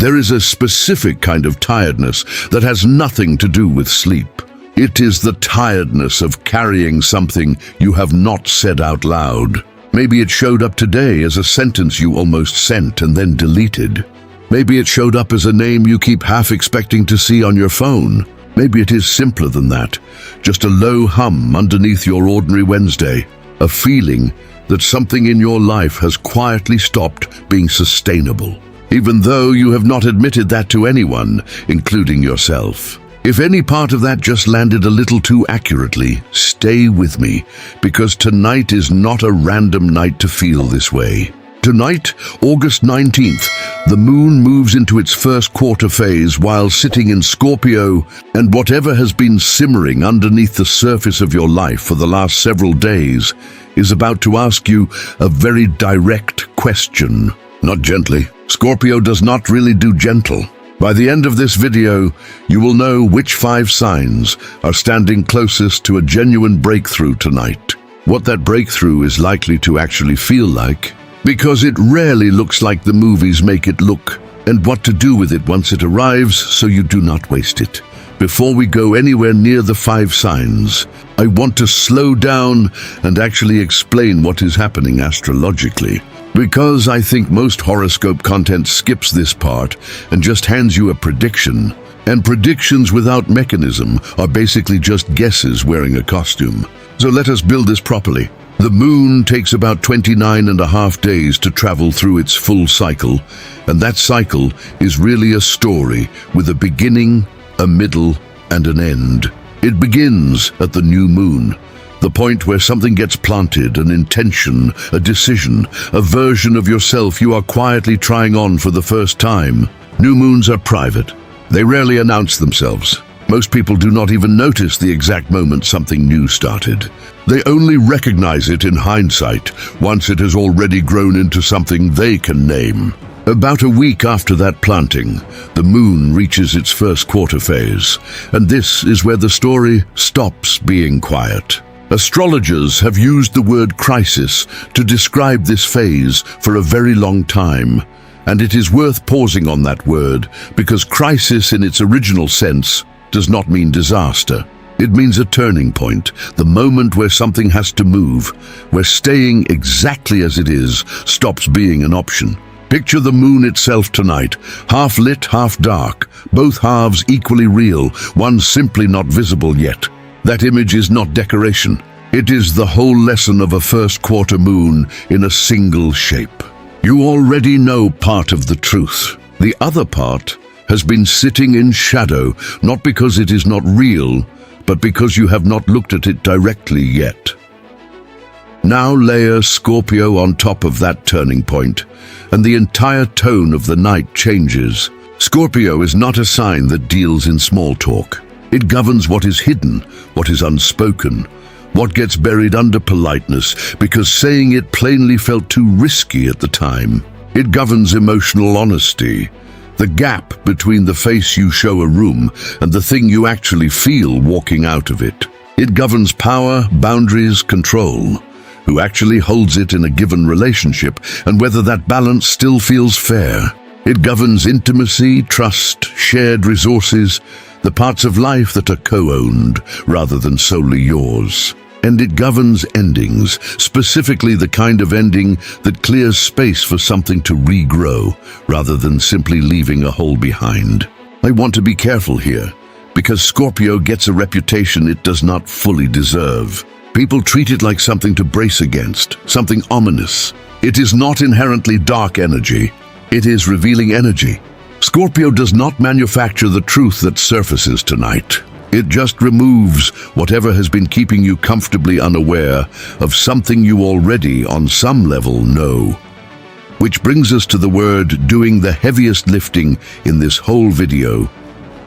There is a specific kind of tiredness that has nothing to do with sleep. It is the tiredness of carrying something you have not said out loud. Maybe it showed up today as a sentence you almost sent and then deleted. Maybe it showed up as a name you keep half expecting to see on your phone. Maybe it is simpler than that, just a low hum underneath your ordinary Wednesday, a feeling that something in your life has quietly stopped being sustainable, even though you have not admitted that to anyone, including yourself. If any part of that just landed a little too accurately, stay with me, because tonight is not a random night to feel this way. Tonight, August 19th, the moon moves into its first quarter phase while sitting in Scorpio, and whatever has been simmering underneath the surface of your life for the last several days is about to ask you a very direct question. Not gently. Scorpio does not really do gentle. By the end of this video, you will know which 5 signs are standing closest to a genuine breakthrough tonight. What that breakthrough is likely to actually feel like, because it rarely looks like the movies make it look, and what to do with it once it arrives so you do not waste it. Before we go anywhere near the 5 signs, I want to slow down and actually explain what is happening astrologically. Because I think most horoscope content skips this part and just hands you a prediction. And predictions without mechanism are basically just guesses wearing a costume. So let us build this properly. The moon takes about 29.5 days to travel through its full cycle, and that cycle is really a story with a beginning, a middle, and an end. It begins at the new moon, the point where something gets planted, an intention, a decision, a version of yourself you are quietly trying on for the first time. New moons are private. They rarely announce themselves. Most people do not even notice the exact moment something new started. They only recognize it in hindsight, once it has already grown into something they can name. About a week after that planting, the moon reaches its first quarter phase, and this is where the story stops being quiet. Astrologers have used the word crisis to describe this phase for a very long time, and it is worth pausing on that word because crisis in its original sense does not mean disaster. It means a turning point, the moment where something has to move, where staying exactly as it is stops being an option. Picture the moon itself tonight, half lit, half dark, both halves equally real, one simply not visible yet. That image is not decoration. It is the whole lesson of a first quarter moon in a single shape. You already know part of the truth. The other part has been sitting in shadow, not because it is not real, but because you have not looked at it directly yet. Now layer Scorpio on top of that turning point, and the entire tone of the night changes. Scorpio is not a sign that deals in small talk. It governs what is hidden, what is unspoken, what gets buried under politeness because saying it plainly felt too risky at the time. It governs emotional honesty, the gap between the face you show a room and the thing you actually feel walking out of it. It governs power, boundaries, control, who actually holds it in a given relationship and whether that balance still feels fair. It governs intimacy, trust, shared resources, the parts of life that are co-owned rather than solely yours. And it governs endings, specifically the kind of ending that clears space for something to regrow rather than simply leaving a hole behind. I want to be careful here, because Scorpio gets a reputation it does not fully deserve. People treat it like something to brace against, something ominous. It is not inherently dark energy. It is revealing energy. Scorpio does not manufacture the truth that surfaces tonight. It just removes whatever has been keeping you comfortably unaware of something you already, on some level, know. Which brings us to the word doing the heaviest lifting in this whole video: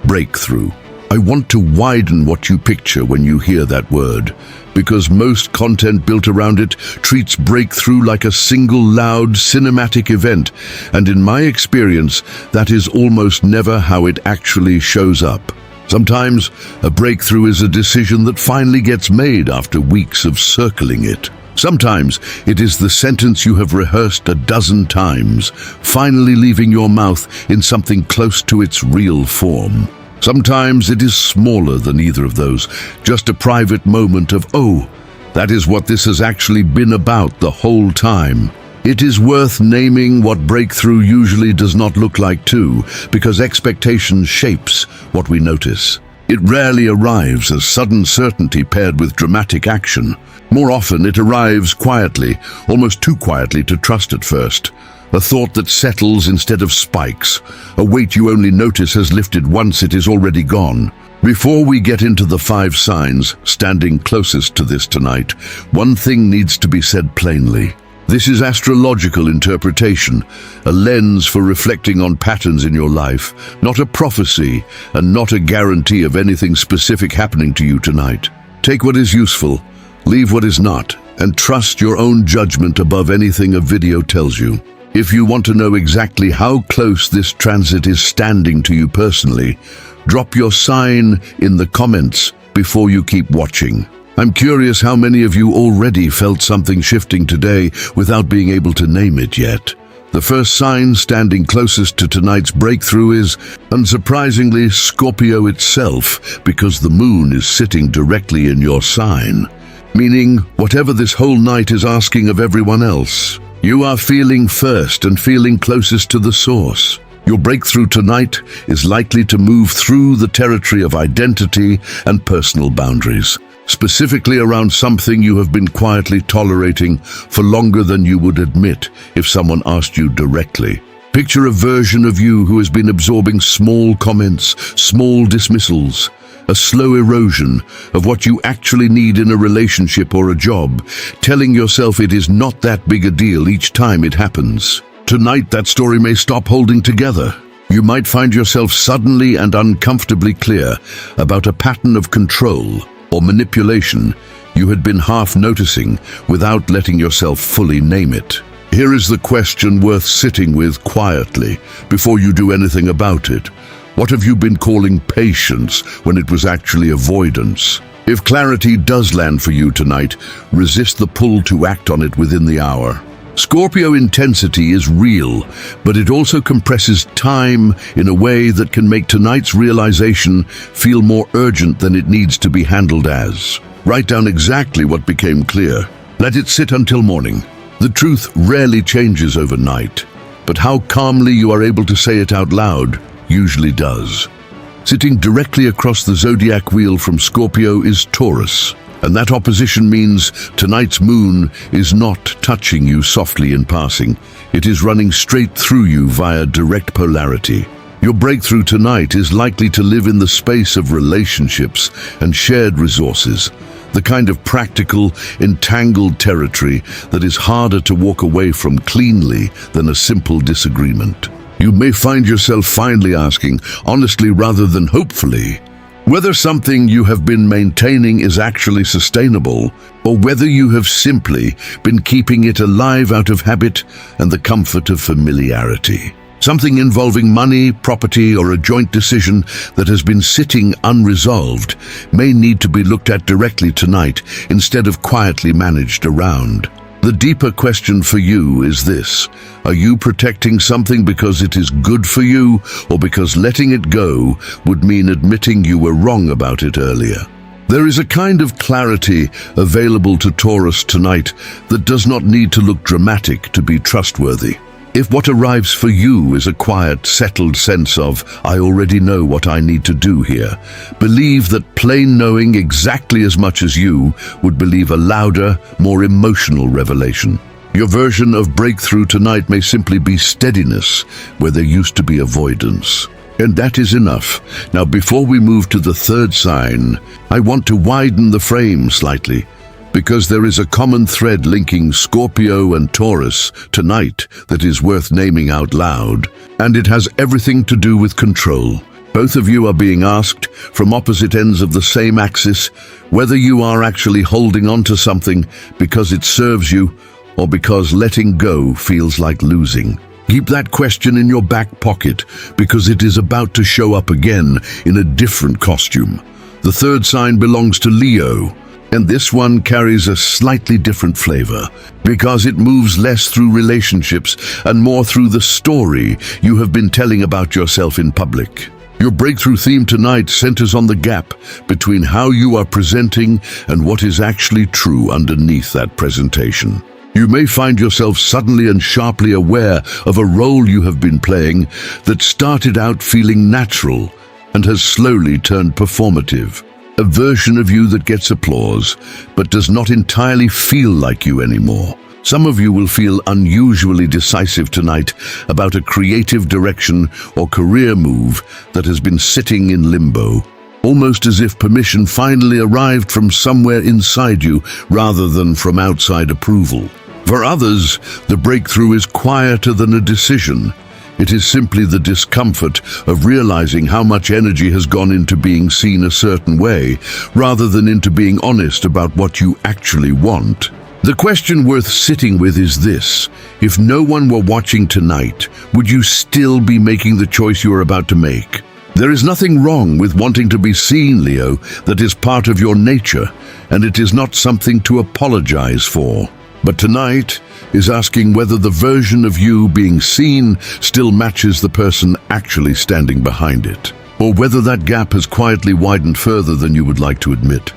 breakthrough. I want to widen what you picture when you hear that word, because most content built around it treats breakthrough like a single loud cinematic event, and in my experience, that is almost never how it actually shows up. Sometimes a breakthrough is a decision that finally gets made after weeks of circling it. Sometimes it is the sentence you have rehearsed a dozen times, finally leaving your mouth in something close to its real form. Sometimes it is smaller than either of those, just a private moment of, "Oh, that is what this has actually been about the whole time." It is worth naming what breakthrough usually does not look like too, because expectation shapes what we notice. It rarely arrives as sudden certainty paired with dramatic action. More often it arrives quietly, almost too quietly to trust at first. A thought that settles instead of spikes, a weight you only notice has lifted once it is already gone. Before we get into the 5 signs standing closest to this tonight, one thing needs to be said plainly. This is astrological interpretation, a lens for reflecting on patterns in your life, not a prophecy and not a guarantee of anything specific happening to you tonight. Take what is useful, leave what is not, and trust your own judgment above anything a video tells you. If you want to know exactly how close this transit is standing to you personally, drop your sign in the comments before you keep watching. I'm curious how many of you already felt something shifting today without being able to name it yet. The first sign standing closest to tonight's breakthrough is, unsurprisingly, Scorpio itself, because the moon is sitting directly in your sign. Meaning, whatever this whole night is asking of everyone else, you are feeling first and feeling closest to the source. Your breakthrough tonight is likely to move through the territory of identity and personal boundaries, specifically around something you have been quietly tolerating for longer than you would admit if someone asked you directly. Picture a version of you who has been absorbing small comments, small dismissals, a slow erosion of what you actually need in a relationship or a job, telling yourself it is not that big a deal each time it happens. Tonight, that story may stop holding together. You might find yourself suddenly and uncomfortably clear about a pattern of control or manipulation you had been half noticing without letting yourself fully name it. Here is the question worth sitting with quietly before you do anything about it. What have you been calling patience when it was actually avoidance? If clarity does land for you tonight, resist the pull to act on it within the hour. Scorpio intensity is real, but it also compresses time in a way that can make tonight's realization feel more urgent than it needs to be handled as. Write down exactly what became clear. Let it sit until morning. The truth rarely changes overnight, but how calmly you are able to say it out loud usually does. Sitting directly across the zodiac wheel from Scorpio is Taurus. And that opposition means tonight's moon is not touching you softly in passing. It is running straight through you via direct polarity. Your breakthrough tonight is likely to live in the space of relationships and shared resources, the kind of practical, entangled territory that is harder to walk away from cleanly than a simple disagreement. You may find yourself finally asking, honestly rather than hopefully, whether something you have been maintaining is actually sustainable, or whether you have simply been keeping it alive out of habit and the comfort of familiarity. Something involving money, property, or a joint decision that has been sitting unresolved may need to be looked at directly tonight instead of quietly managed around. The deeper question for you is this: are you protecting something because it is good for you, or because letting it go would mean admitting you were wrong about it earlier? There is a kind of clarity available to Taurus tonight that does not need to look dramatic to be trustworthy. If what arrives for you is a quiet, settled sense of, I already know what I need to do here, believe that plain knowing exactly as much as you would believe a louder, more emotional revelation. Your version of breakthrough tonight may simply be steadiness where there used to be avoidance. And that is enough. Now, before we move to the third sign, I want to widen the frame slightly, because there is a common thread linking Scorpio and Taurus tonight that is worth naming out loud, and it has everything to do with control. Both of you are being asked, from opposite ends of the same axis, whether you are actually holding on to something because it serves you or because letting go feels like losing. Keep that question in your back pocket, because it is about to show up again in a different costume. The third sign belongs to Leo, And this one carries a slightly different flavor, because it moves less through relationships and more through the story you have been telling about yourself in public. Your breakthrough theme tonight centers on the gap between how you are presenting and what is actually true underneath that presentation. You may find yourself suddenly and sharply aware of a role you have been playing that started out feeling natural and has slowly turned performative. A version of you that gets applause, but does not entirely feel like you anymore. Some of you will feel unusually decisive tonight about a creative direction or career move that has been sitting in limbo, almost as if permission finally arrived from somewhere inside you rather than from outside approval. For others, the breakthrough is quieter than a decision. It is simply the discomfort of realizing how much energy has gone into being seen a certain way, rather than into being honest about what you actually want. The question worth sitting with is this: if no one were watching tonight, would you still be making the choice you are about to make? There is nothing wrong with wanting to be seen, Leo. That is part of your nature, and it is not something to apologize for. But tonight is asking whether the version of you being seen still matches the person actually standing behind it, or whether that gap has quietly widened further than you would like to admit.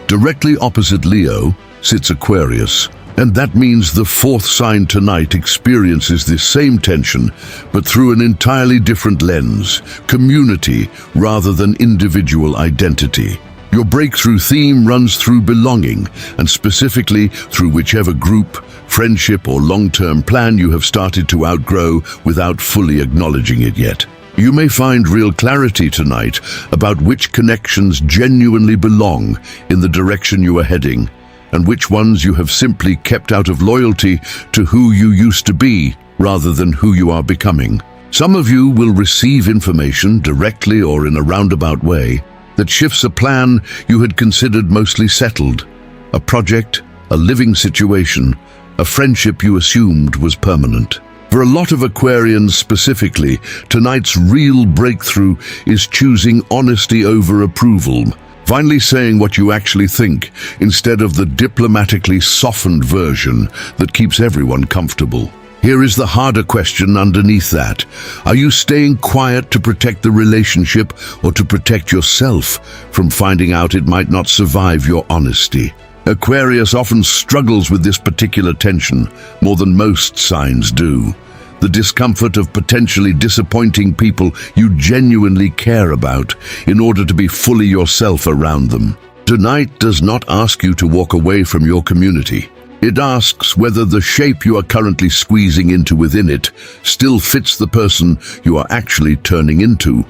Directly opposite Leo sits Aquarius, and that means the fourth sign tonight experiences this same tension, but through an entirely different lens: community rather than individual identity. Your breakthrough theme runs through belonging, and specifically through whichever group, friendship, or long-term plan you have started to outgrow without fully acknowledging it yet. You may find real clarity tonight about which connections genuinely belong in the direction you are heading, and which ones you have simply kept out of loyalty to who you used to be rather than who you are becoming. Some of you will receive information directly or in a roundabout way that shifts a plan you had considered mostly settled, a project, a living situation, a friendship you assumed was permanent. For a lot of Aquarians specifically, tonight's real breakthrough is choosing honesty over approval, finally saying what you actually think instead of the diplomatically softened version that keeps everyone comfortable. Here is the harder question underneath that. Are you staying quiet to protect the relationship or to protect yourself from finding out it might not survive your honesty? Aquarius often struggles with this particular tension more than most signs do. The discomfort of potentially disappointing people you genuinely care about in order to be fully yourself around them. Tonight does not ask you to walk away from your community. It asks whether the shape you are currently squeezing into within it still fits the person you are actually turning into.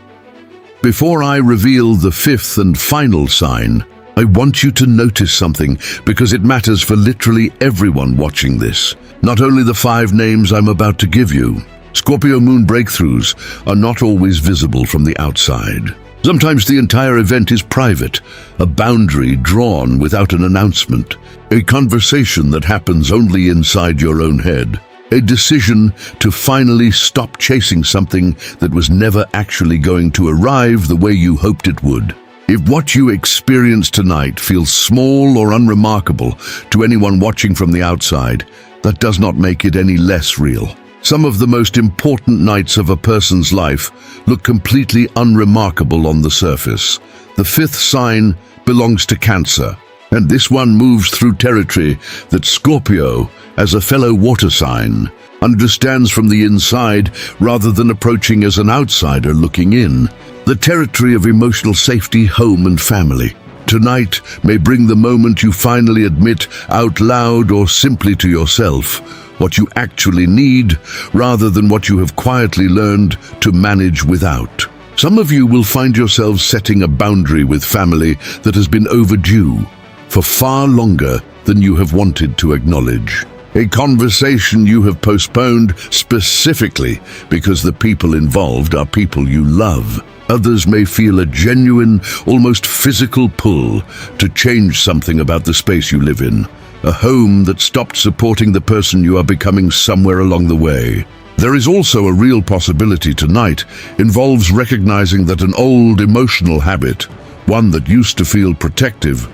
Before I reveal the fifth and final sign, I want you to notice something, because it matters for literally everyone watching this. Not only the 5 names I'm about to give you. Scorpio Moon breakthroughs are not always visible from the outside. Sometimes the entire event is private, a boundary drawn without an announcement, a conversation that happens only inside your own head, a decision to finally stop chasing something that was never actually going to arrive the way you hoped it would. If what you experience tonight feels small or unremarkable to anyone watching from the outside, that does not make it any less real. Some of the most important nights of a person's life look completely unremarkable on the surface. The fifth sign belongs to Cancer, and this one moves through territory that Scorpio, as a fellow water sign, understands from the inside rather than approaching as an outsider looking in. The territory of emotional safety, home, and family. Tonight may bring the moment you finally admit out loud or simply to yourself what you actually need, rather than what you have quietly learned to manage without. Some of you will find yourselves setting a boundary with family that has been overdue for far longer than you have wanted to acknowledge. A conversation you have postponed specifically because the people involved are people you love. Others may feel a genuine, almost physical pull to change something about the space you live in. A home that stopped supporting the person you are becoming somewhere along the way. There is also a real possibility tonight involves recognizing that an old emotional habit, one that used to feel protective,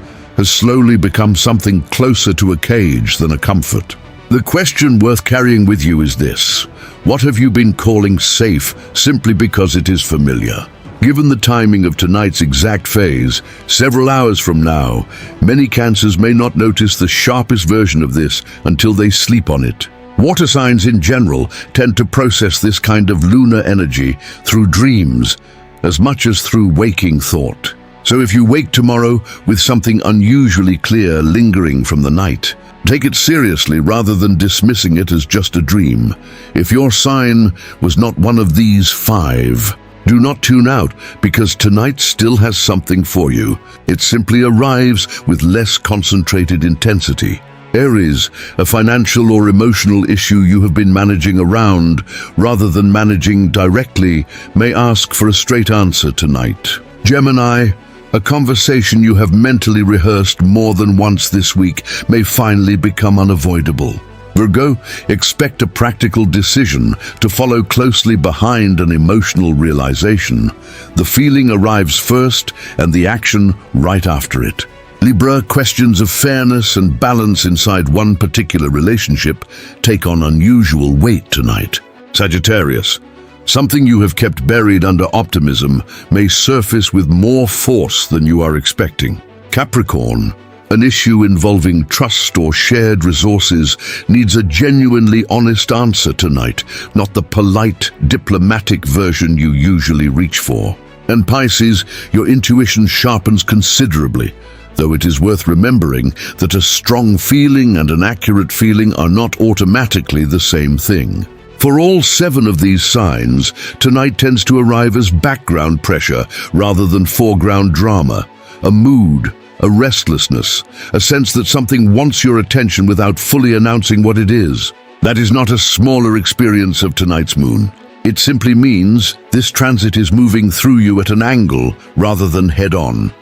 has slowly become something closer to a cage than a comfort. The question worth carrying with you is this: what have you been calling safe simply because it is familiar? Given the timing of tonight's exact phase, several hours from now, many Cancers may not notice the sharpest version of this until they sleep on it. Water signs in general tend to process this kind of lunar energy through dreams as much as through waking thought. So if you wake tomorrow with something unusually clear lingering from the night, take it seriously rather than dismissing it as just a dream. If your sign was not one of these 5, do not tune out, because tonight still has something for you. It simply arrives with less concentrated intensity. Aries, a financial or emotional issue you have been managing around rather than managing directly, may ask for a straight answer tonight. Gemini, a conversation you have mentally rehearsed more than once this week may finally become unavoidable. Virgo, expect a practical decision to follow closely behind an emotional realization. The feeling arrives first and the action right after it. Libra, questions of fairness and balance inside one particular relationship take on unusual weight tonight. Sagittarius, something you have kept buried under optimism may surface with more force than you are expecting. Capricorn, an issue involving trust or shared resources needs a genuinely honest answer tonight, not the polite, diplomatic version you usually reach for. And Pisces, your intuition sharpens considerably, though it is worth remembering that a strong feeling and an accurate feeling are not automatically the same thing. For all 7 of these signs, tonight tends to arrive as background pressure rather than foreground drama, a mood, a restlessness, a sense that something wants your attention without fully announcing what it is. That is not a smaller experience of tonight's moon. It simply means this transit is moving through you at an angle rather than head-on.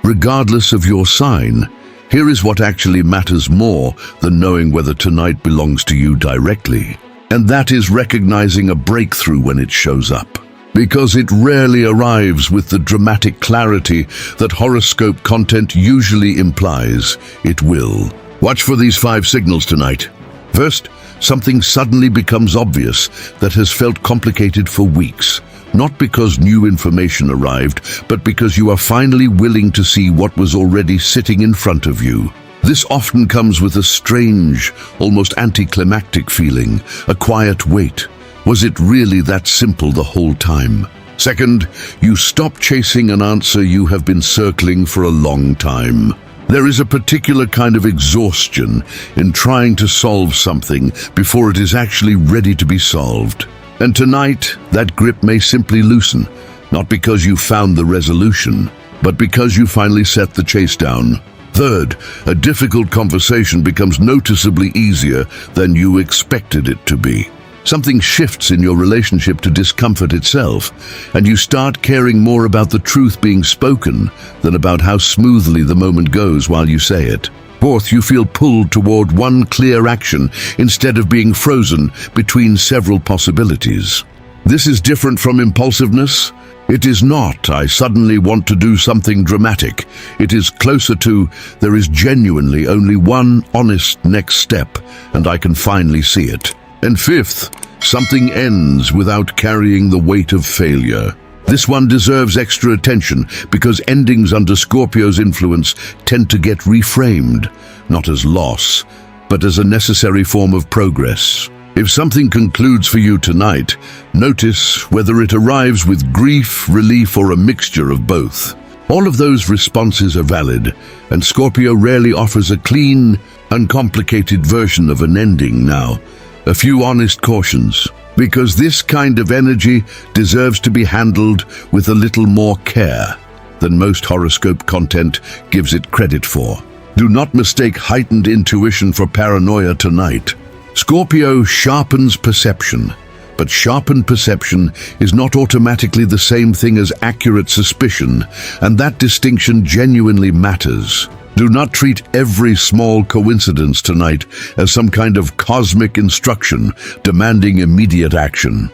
Regardless of your sign, here is what actually matters more than knowing whether tonight belongs to you directly. And that is recognizing a breakthrough when it shows up. Because it rarely arrives with the dramatic clarity that horoscope content usually implies it will. Watch for these 5 signals tonight. First, something suddenly becomes obvious that has felt complicated for weeks. Not because new information arrived, but because you are finally willing to see what was already sitting in front of you. This often comes with a strange, almost anticlimactic feeling, a quiet weight. Was it really that simple the whole time? Second, you stop chasing an answer you have been circling for a long time. There is a particular kind of exhaustion in trying to solve something before it is actually ready to be solved. And tonight, that grip may simply loosen, not because you found the resolution, but because you finally set the chase down. Third, a difficult conversation becomes noticeably easier than you expected it to be. Something shifts in your relationship to discomfort itself, and you start caring more about the truth being spoken than about how smoothly the moment goes while you say it. Fourth, you feel pulled toward one clear action instead of being frozen between several possibilities. This is different from impulsiveness. It is not, I suddenly want to do something dramatic. It is closer to, there is genuinely only one honest next step, and I can finally see it. And fifth, something ends without carrying the weight of failure. This one deserves extra attention because endings under Scorpio's influence tend to get reframed, not as loss, but as a necessary form of progress. If something concludes for you tonight, notice whether it arrives with grief, relief, or a mixture of both. All of those responses are valid, and Scorpio rarely offers a clean, uncomplicated version of an ending now. A few honest cautions, because this kind of energy deserves to be handled with a little more care than most horoscope content gives it credit for. Do not mistake heightened intuition for paranoia tonight. Scorpio sharpens perception, but sharpened perception is not automatically the same thing as accurate suspicion, and that distinction genuinely matters. Do not treat every small coincidence tonight as some kind of cosmic instruction demanding immediate action.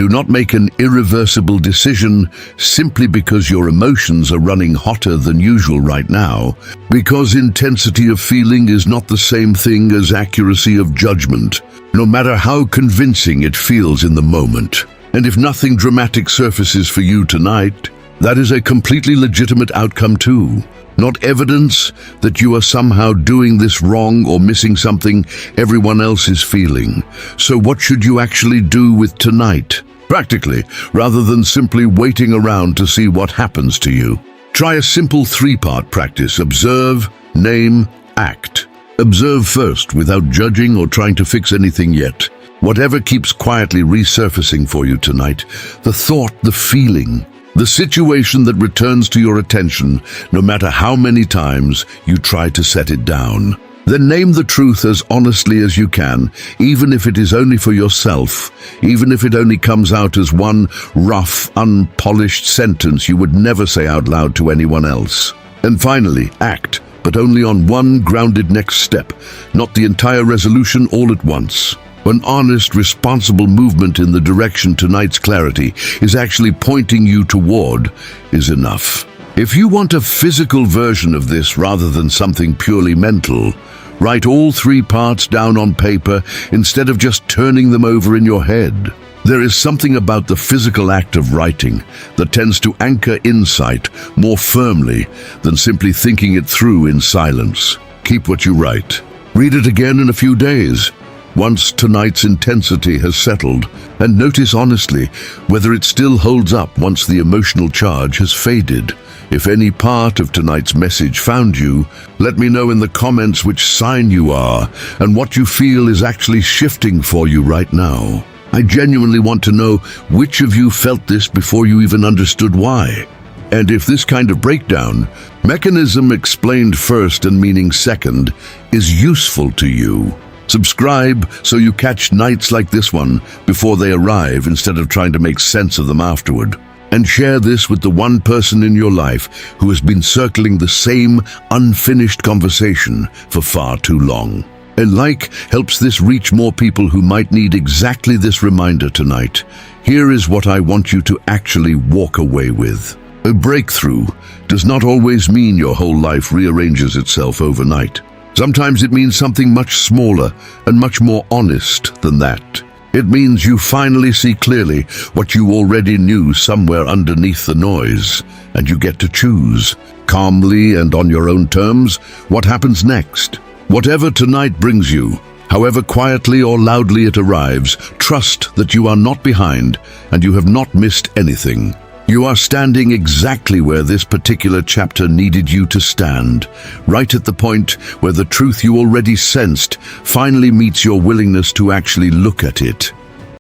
Do not make an irreversible decision simply because your emotions are running hotter than usual right now, because intensity of feeling is not the same thing as accuracy of judgment, no matter how convincing it feels in the moment. And if nothing dramatic surfaces for you tonight, that is a completely legitimate outcome too. Not evidence that you are somehow doing this wrong or missing something everyone else is feeling. So what should you actually do with tonight? Practically, rather than simply waiting around to see what happens to you. Try a simple 3-part practice: observe, name, act. Observe first, without judging or trying to fix anything yet. Whatever keeps quietly resurfacing for you tonight, the thought, the feeling, the situation that returns to your attention, no matter how many times you try to set it down. Then name the truth as honestly as you can, even if it is only for yourself, even if it only comes out as one rough, unpolished sentence you would never say out loud to anyone else. And finally, act, but only on one grounded next step, not the entire resolution all at once. An honest, responsible movement in the direction tonight's clarity is actually pointing you toward is enough. If you want a physical version of this rather than something purely mental, write all 3 parts down on paper instead of just turning them over in your head. There is something about the physical act of writing that tends to anchor insight more firmly than simply thinking it through in silence. Keep what you write. Read it again in a few days, once tonight's intensity has settled, and notice honestly whether it still holds up once the emotional charge has faded. If any part of tonight's message found you, let me know in the comments which sign you are and what you feel is actually shifting for you right now. I genuinely want to know which of you felt this before you even understood why. And if this kind of breakdown, mechanism explained first and meaning second, is useful to you, subscribe so you catch nights like this one before they arrive instead of trying to make sense of them afterward. And share this with the one person in your life who has been circling the same unfinished conversation for far too long. A like helps this reach more people who might need exactly this reminder tonight. Here is what I want you to actually walk away with. A breakthrough does not always mean your whole life rearranges itself overnight. Sometimes it means something much smaller and much more honest than that. It means you finally see clearly what you already knew somewhere underneath the noise, and you get to choose, calmly and on your own terms, what happens next. Whatever tonight brings you, however quietly or loudly it arrives, trust that you are not behind and you have not missed anything. You are standing exactly where this particular chapter needed you to stand, right at the point where the truth you already sensed finally meets your willingness to actually look at it.